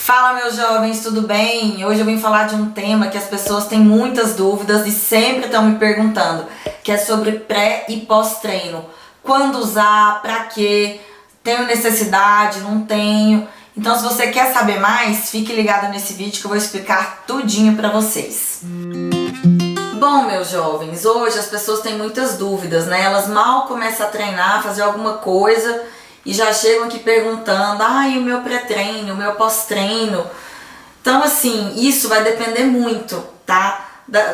Fala, meus jovens, tudo bem? Hoje eu vim falar de um tema que as pessoas têm muitas dúvidas e sempre estão me perguntando, que é sobre pré e pós-treino. Quando usar, pra quê? Tenho necessidade, não tenho? Então, se você quer saber mais, fique ligado nesse vídeo que eu vou explicar tudinho pra vocês. Bom, meus jovens, hoje as pessoas têm muitas dúvidas, né? Elas mal começam a treinar, fazer alguma coisa e já chegam aqui perguntando, e o meu pré-treino, o meu pós-treino. Então, assim, isso vai depender muito, tá?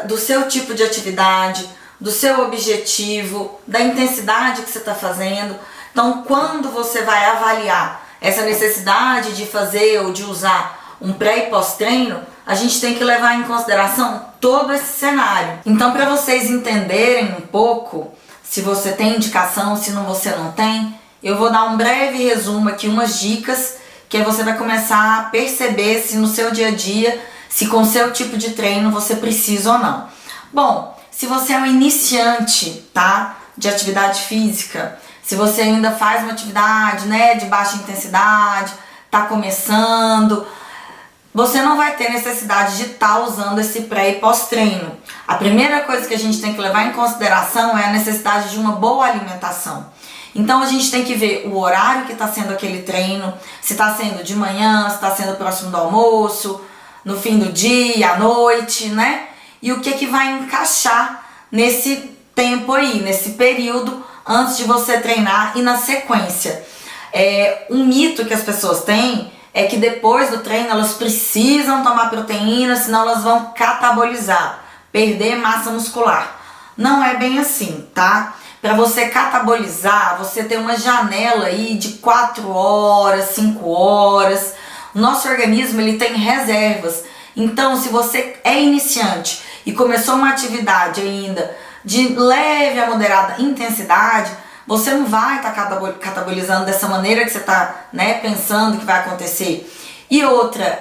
Do seu tipo de atividade, do seu objetivo, da intensidade que você está fazendo. Então, quando você vai avaliar essa necessidade de fazer ou de usar um pré e pós-treino, a gente tem que levar em consideração todo esse cenário. Então, para vocês entenderem um pouco, se você tem indicação, se você não tem, eu vou dar um breve resumo aqui, umas dicas, que aí você vai começar a perceber se no seu dia a dia, se com o seu tipo de treino você precisa ou não. Bom, se você é um iniciante, tá, de atividade física, se você ainda faz uma atividade, né, de baixa intensidade, tá começando, você não vai ter necessidade de estar usando esse pré e pós-treino. A primeira coisa que a gente tem que levar em consideração é a necessidade de uma boa alimentação. Então a gente tem que ver o horário que está sendo aquele treino, se está sendo de manhã, se está sendo próximo do almoço, no fim do dia, à noite, né? E o que vai encaixar nesse tempo aí, nesse período antes de você treinar e na sequência. Um mito que as pessoas têm é que depois do treino elas precisam tomar proteína, senão elas vão catabolizar, perder massa muscular. Não é bem assim, tá? Para você catabolizar, você tem uma janela aí de 4 horas, 5 horas. O nosso organismo ele tem reservas. Então, se você é iniciante e começou uma atividade ainda de leve a moderada intensidade, você não vai estar catabolizando dessa maneira que você está, né, pensando que vai acontecer. E outra,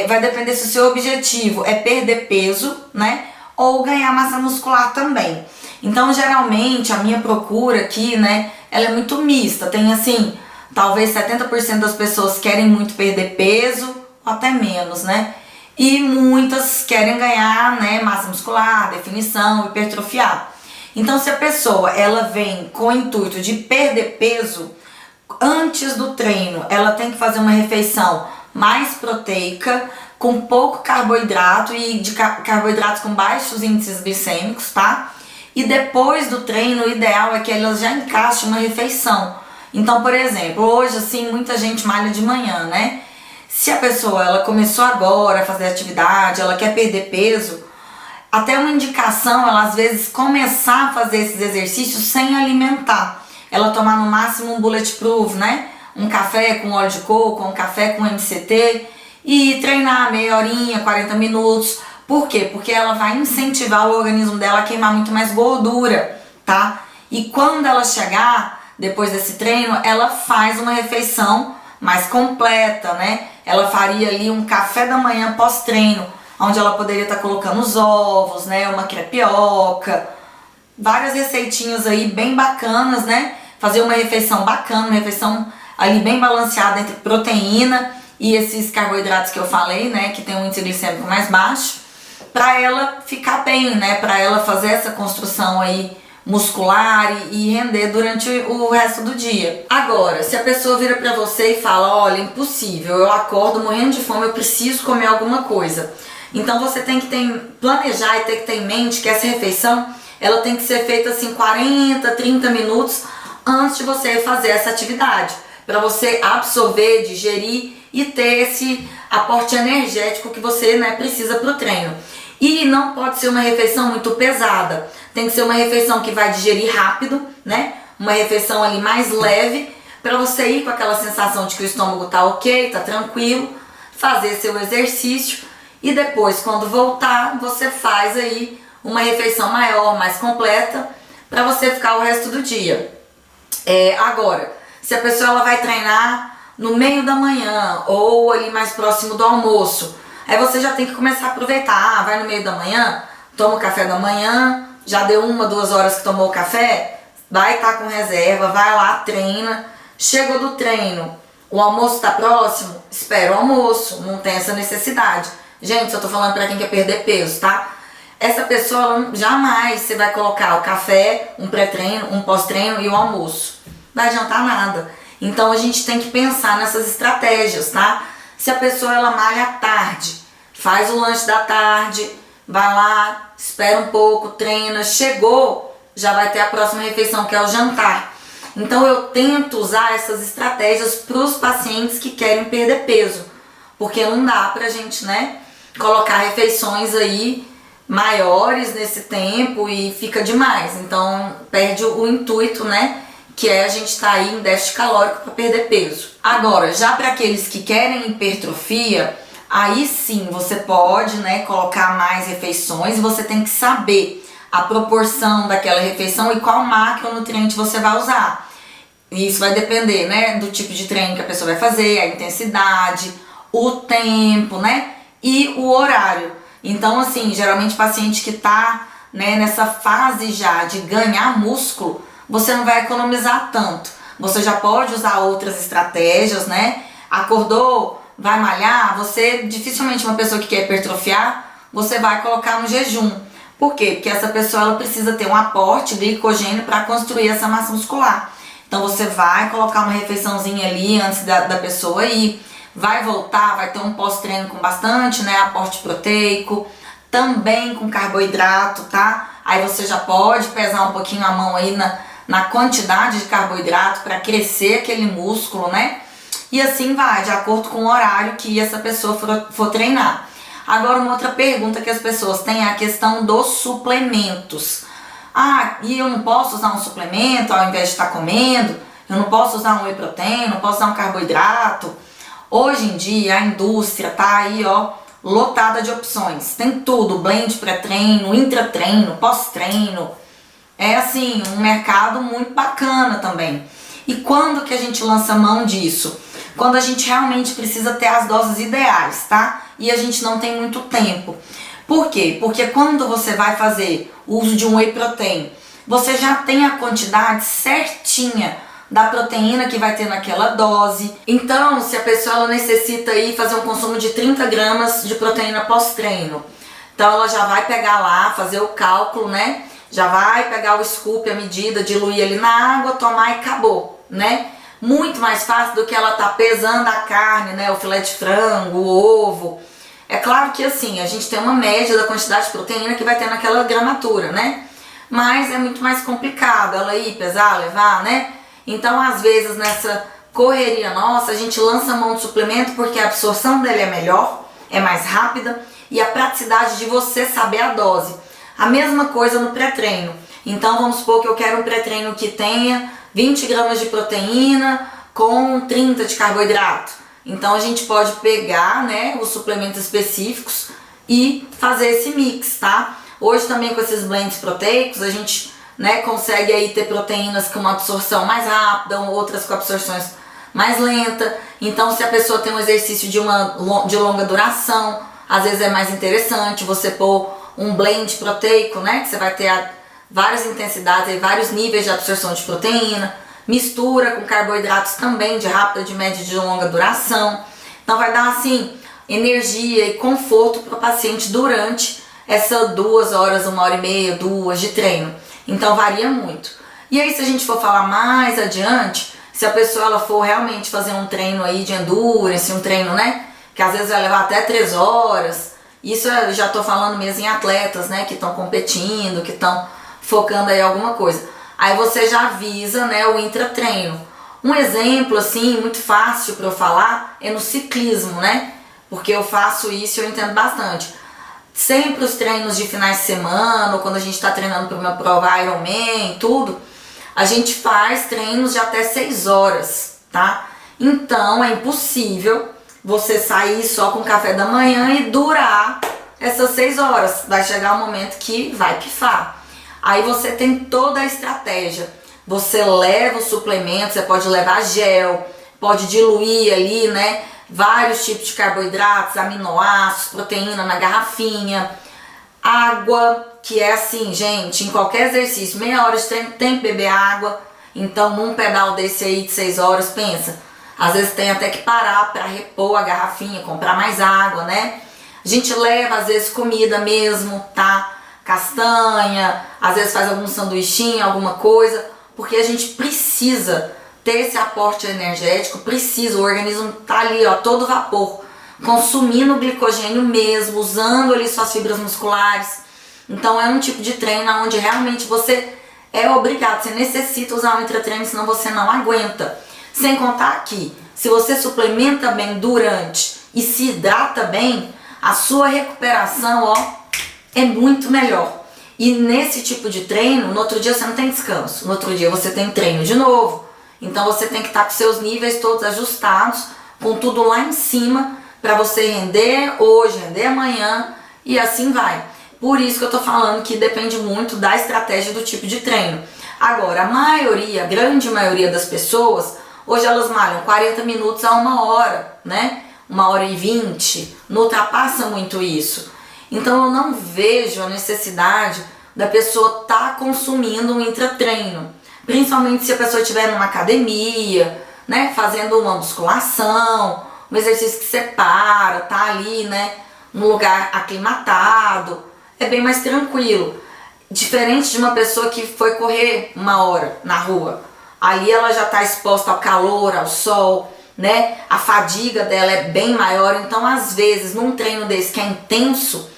vai depender se o seu objetivo é perder peso, né, ou ganhar massa muscular também. Então, geralmente, a minha procura aqui, né, ela é muito mista. Tem, assim, talvez 70% das pessoas querem muito perder peso, ou até menos, né? E muitas querem ganhar, né, massa muscular, definição, hipertrofiar. Então, se a pessoa, ela vem com o intuito de perder peso, antes do treino, ela tem que fazer uma refeição mais proteica, com pouco carboidrato e de carboidratos com baixos índices glicêmicos, tá? E depois do treino, o ideal é que elas já encaixem uma refeição. Então, por exemplo, hoje, assim, muita gente malha de manhã, né? Se a pessoa, ela começou agora a fazer atividade, ela quer perder peso, até uma indicação, ela às vezes começar a fazer esses exercícios sem alimentar. Ela tomar no máximo um bulletproof, né? Um café com óleo de coco, um café com MCT e treinar meia horinha, 40 minutos. Por quê? Porque ela vai incentivar o organismo dela a queimar muito mais gordura, tá? E quando ela chegar, depois desse treino, ela faz uma refeição mais completa, né? Ela faria ali um café da manhã pós-treino, onde ela poderia estar colocando os ovos, né? Uma crepioca, várias receitinhas aí bem bacanas, né? Fazer uma refeição bacana, uma refeição ali bem balanceada entre proteína e esses carboidratos que eu falei, né? Que tem um índice glicêmico mais baixo, para ela ficar bem, né? Para ela fazer essa construção aí muscular e render durante o resto do dia. Agora, se a pessoa vira para você e fala, olha, impossível, eu acordo morrendo de fome, eu preciso comer alguma coisa. Então você tem que planejar e ter que ter em mente que essa refeição, ela tem que ser feita assim 40, 30 minutos antes de você fazer essa atividade, para você absorver, digerir e ter esse aporte energético que você, né, precisa para o treino. E não pode ser uma refeição muito pesada, tem que ser uma refeição que vai digerir rápido, né? Uma refeição ali mais leve, para você ir com aquela sensação de que o estômago tá ok, tá tranquilo, fazer seu exercício e depois, quando voltar, você faz aí uma refeição maior, mais completa, para você ficar o resto do dia. Agora, se a pessoa ela vai treinar no meio da manhã ou ali mais próximo do almoço, aí você já tem que começar a aproveitar, vai no meio da manhã, toma o café da manhã, já deu 1, 2 horas que tomou o café, vai estar com reserva, vai lá, treina, chegou do treino, O almoço tá próximo? Espera o almoço, não tem essa necessidade. Gente, eu tô falando pra quem quer perder peso, tá? Essa pessoa, jamais você vai colocar o café, um pré-treino, um pós-treino e o almoço. Não vai adiantar nada. Então a gente tem que pensar nessas estratégias, tá? Se a pessoa ela malha à tarde, faz o lanche da tarde, vai lá, espera um pouco, treina, chegou, já vai ter a próxima refeição, que é o jantar. Então eu tento usar essas estratégias para os pacientes que querem perder peso, porque não dá pra gente, né, colocar refeições aí maiores nesse tempo e fica demais. Então perde o intuito, né, que é a gente estar aí em déficit calórico para perder peso. Agora, já para aqueles que querem hipertrofia, aí sim você pode, né, colocar mais refeições e você tem que saber a proporção daquela refeição e qual macronutriente você vai usar. Isso vai depender, né, do tipo de treino que a pessoa vai fazer, a intensidade, o tempo, né, e o horário. Então, assim, geralmente paciente que tá, né, nessa fase já de ganhar músculo, você não vai economizar tanto. Você já pode usar outras estratégias, né? Acordou, vai malhar, você dificilmente uma pessoa que quer hipertrofiar, você vai colocar no jejum. Por quê? Porque essa pessoa ela precisa ter um aporte de glicogênio para construir essa massa muscular. Então você vai colocar uma refeiçãozinha ali antes da pessoa ir, vai voltar, vai ter um pós-treino com bastante, né, aporte proteico, também com carboidrato, tá? Aí você já pode pesar um pouquinho a mão aí na quantidade de carboidrato para crescer aquele músculo, né? E assim vai, de acordo com o horário que essa pessoa for treinar. Agora, uma outra pergunta que as pessoas têm é a questão dos suplementos. Ah, e eu não posso usar um suplemento ao invés de estar comendo? Eu não posso usar um whey protein, não posso usar um carboidrato? Hoje em dia, a indústria tá aí, ó, lotada de opções. Tem tudo, blend pré-treino, intratreino, pós-treino. É assim, um mercado muito bacana também. E quando que a gente lança mão disso? Quando a gente realmente precisa ter as doses ideais, tá? E a gente não tem muito tempo. Por quê? Porque quando você vai fazer o uso de um whey protein, você já tem a quantidade certinha da proteína que vai ter naquela dose. Então, se a pessoa ela necessita aí fazer um consumo de 30 gramas de proteína pós-treino, então ela já vai pegar lá, fazer o cálculo, né? Já vai pegar o scoop, a medida, diluir ali na água, tomar e acabou, né? Muito mais fácil do que ela tá pesando a carne, né? O filé de frango, o ovo. É claro que assim, a gente tem uma média da quantidade de proteína que vai ter naquela gramatura, né? Mas é muito mais complicado ela ir pesar, levar, né? Então, às vezes, nessa correria nossa, a gente lança mão de suplemento porque a absorção dele é melhor, é mais rápida e a praticidade de você saber a dose. A mesma coisa no pré-treino. Então, vamos supor que eu quero um pré-treino que tenha 20 gramas de proteína com 30 de carboidrato. Então, a gente pode pegar, né, os suplementos específicos e fazer esse mix, tá? Hoje também com esses blends proteicos, a gente, né, consegue aí ter proteínas com uma absorção mais rápida, outras com absorções mais lenta. Então, se a pessoa tem um exercício de longa duração, às vezes é mais interessante você pôr um blend proteico, né, que você vai ter várias intensidades e vários níveis de absorção de proteína, mistura com carboidratos também de rápida, de média e de longa duração. Então vai dar assim energia e conforto para o paciente durante essas 2 horas, 1h30, 2 de treino. Então varia muito. E aí, se a gente for falar mais adiante, se a pessoa ela for realmente fazer um treino aí de endurance, um treino, né, que às vezes vai levar até 3 horas, isso eu já tô falando mesmo em atletas, né, que estão competindo, que estão focando aí alguma coisa. Aí você já avisa, né, o intratreino. Um exemplo, assim, muito fácil para eu falar é no ciclismo, né, porque eu faço isso e eu entendo bastante. Sempre os treinos de finais de semana, ou quando a gente está treinando para uma prova Ironman, tudo, a gente faz treinos de até 6 horas, tá? Então é impossível você sair só com café da manhã e durar essas 6 horas. Vai chegar um momento que vai pifar. Aí você tem toda a estratégia. Você leva o suplemento, você pode levar gel, pode diluir ali, né? Vários tipos de carboidratos, aminoácidos, proteína na garrafinha, água, que é assim, gente, em qualquer exercício, meia hora de treino tem que beber água. Então, num pedal desse aí de 6 horas, pensa, Às vezes tem até que parar para repor a garrafinha, comprar mais água, né? A gente leva às vezes comida mesmo, tá? Castanha, às vezes faz algum sanduichinho, alguma coisa, porque a gente precisa ter esse aporte energético, precisa, o organismo tá ali, ó, todo vapor, consumindo o glicogênio mesmo, usando ali suas fibras musculares. Então é um tipo de treino onde realmente você é obrigado, você necessita usar um intratreino, senão você não aguenta. Sem contar que, se você suplementa bem durante e se hidrata bem, a sua recuperação, ó, é muito melhor. E nesse tipo de treino, no outro dia você não tem descanso, no outro dia você tem treino de novo. Então você tem que estar com seus níveis todos ajustados, com tudo lá em cima, para você render hoje, render amanhã e assim vai. Por isso que eu tô falando que depende muito da estratégia do tipo de treino. Agora, a grande maioria das pessoas, hoje elas malham 40 minutos a 1 hora, né? 1h20, não ultrapassa muito isso. Então eu não vejo a necessidade da pessoa estar consumindo um intratreino. Principalmente se a pessoa estiver numa academia, né? Fazendo uma musculação, um exercício que separa, tá ali, né? Num lugar aclimatado. É bem mais tranquilo. Diferente de uma pessoa que foi correr 1 hora na rua. Ali ela já está exposta ao calor, ao sol, né? A fadiga dela é bem maior. Então, às vezes, num treino desse que é intenso,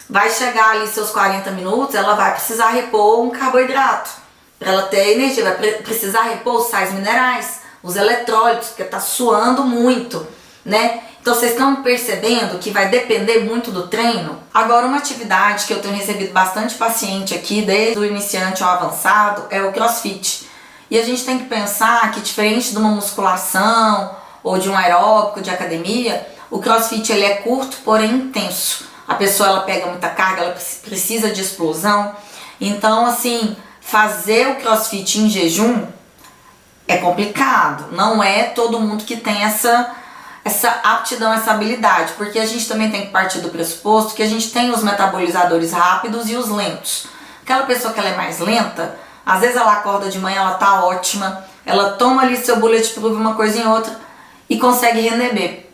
vai chegar ali seus 40 minutos, ela vai precisar repor um carboidrato. Para ela ter energia, vai precisar repor os sais minerais, os eletrólitos, porque está suando muito, né? Então vocês estão percebendo que vai depender muito do treino? Agora, uma atividade que eu tenho recebido bastante paciente aqui, desde o iniciante ao avançado, é o CrossFit. E a gente tem que pensar que, diferente de uma musculação ou de um aeróbico de academia, o CrossFit ele é curto, porém intenso. A pessoa ela pega muita carga, ela precisa de explosão. Então, assim, fazer o CrossFit em jejum é complicado. Não é todo mundo que tem essa aptidão, essa habilidade, porque a gente também tem que partir do pressuposto que a gente tem os metabolizadores rápidos e os lentos. Aquela pessoa que ela é mais lenta, às vezes ela acorda de manhã, ela tá ótima, ela toma ali seu bulletproof, uma coisa em outra, e consegue render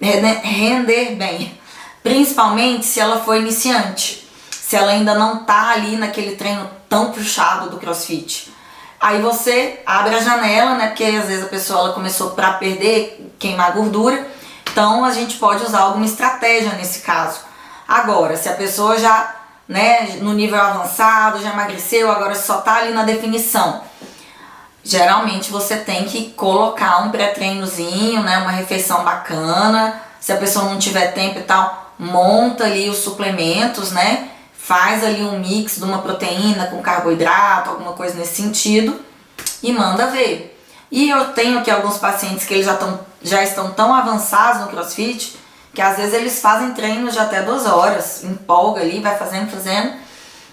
bem. Principalmente se ela for iniciante, se ela ainda não tá ali naquele treino tão puxado do CrossFit. Aí você abre a janela, né, porque às vezes a pessoa ela começou para perder, queimar gordura, então a gente pode usar alguma estratégia nesse caso. Agora, se a pessoa já, né, no nível avançado, já emagreceu, agora só tá ali na definição, geralmente você tem que colocar um pré-treinozinho, né, uma refeição bacana. Se a pessoa não tiver tempo e tal, monta ali os suplementos, né, faz ali um mix de uma proteína com carboidrato, alguma coisa nesse sentido, e manda ver. E eu tenho aqui alguns pacientes que eles já estão tão avançados no CrossFit, que às vezes eles fazem treinos de até 2 horas, empolga ali, vai fazendo.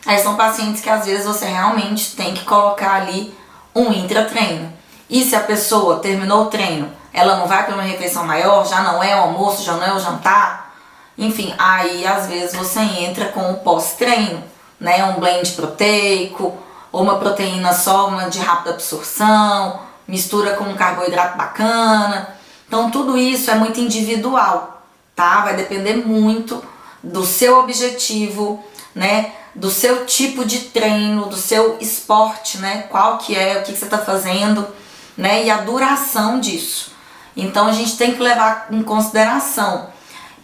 Aí são pacientes que às vezes você realmente tem que colocar ali um intratreino. E se a pessoa terminou o treino, ela não vai para uma refeição maior, já não é o almoço, já não é o jantar, enfim, aí às vezes você entra com o pós-treino, né? Um blend proteico, ou uma proteína só, uma de rápida absorção, mistura com um carboidrato bacana. Então tudo isso é muito individual, tá? Vai depender muito do seu objetivo, né? Do seu tipo de treino, do seu esporte, né? Qual que é, o que você tá fazendo, né? E a duração disso. Então a gente tem que levar em consideração.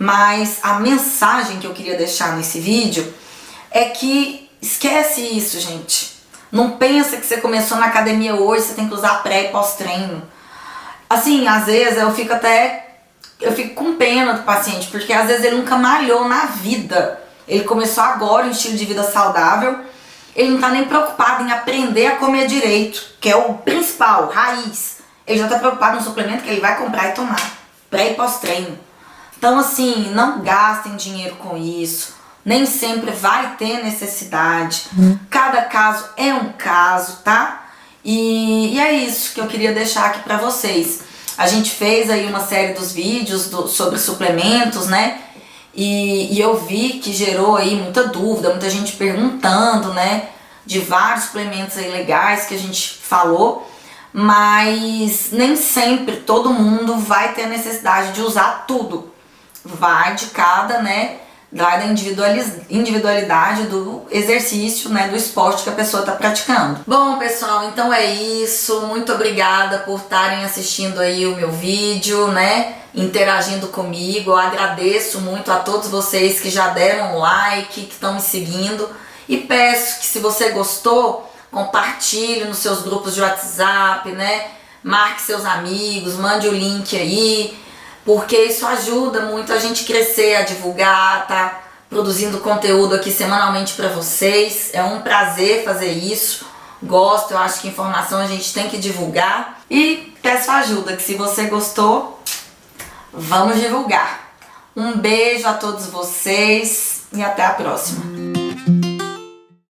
Mas a mensagem que eu queria deixar nesse vídeo é que esquece isso, gente. Não pensa que você começou na academia hoje, você tem que usar pré e pós-treino. Assim, às vezes eu fico com pena do paciente, porque às vezes ele nunca malhou na vida. Ele começou agora um estilo de vida saudável, ele não tá nem preocupado em aprender a comer direito, que é o principal, raiz. Ele já tá preocupado no suplemento que ele vai comprar e tomar, pré e pós-treino. Então, assim, não gastem dinheiro com isso, nem sempre vai ter necessidade. Cada caso é um caso, tá? E é isso que eu queria deixar aqui pra vocês. A gente fez aí uma série dos vídeos sobre suplementos, né? E eu vi que gerou aí muita dúvida, muita gente perguntando, né? De vários suplementos aí legais que a gente falou. mas nem sempre todo mundo vai ter a necessidade de usar tudo. Vai de cada, né, da individualidade do exercício, né, do esporte que a pessoa está praticando. Bom, pessoal, então é isso. Muito obrigada por estarem assistindo aí o meu vídeo, né, interagindo comigo. Eu agradeço muito a todos vocês que já deram um like, que estão me seguindo, e peço que, se você gostou, compartilhe nos seus grupos de WhatsApp, né, marque seus amigos, mande o link aí, porque isso ajuda muito a gente crescer, a divulgar, tá produzindo conteúdo aqui semanalmente para vocês. É um prazer fazer isso, gosto, eu acho que informação a gente tem que divulgar, e peço ajuda, que se você gostou, vamos divulgar. Um beijo a todos vocês e até a próxima.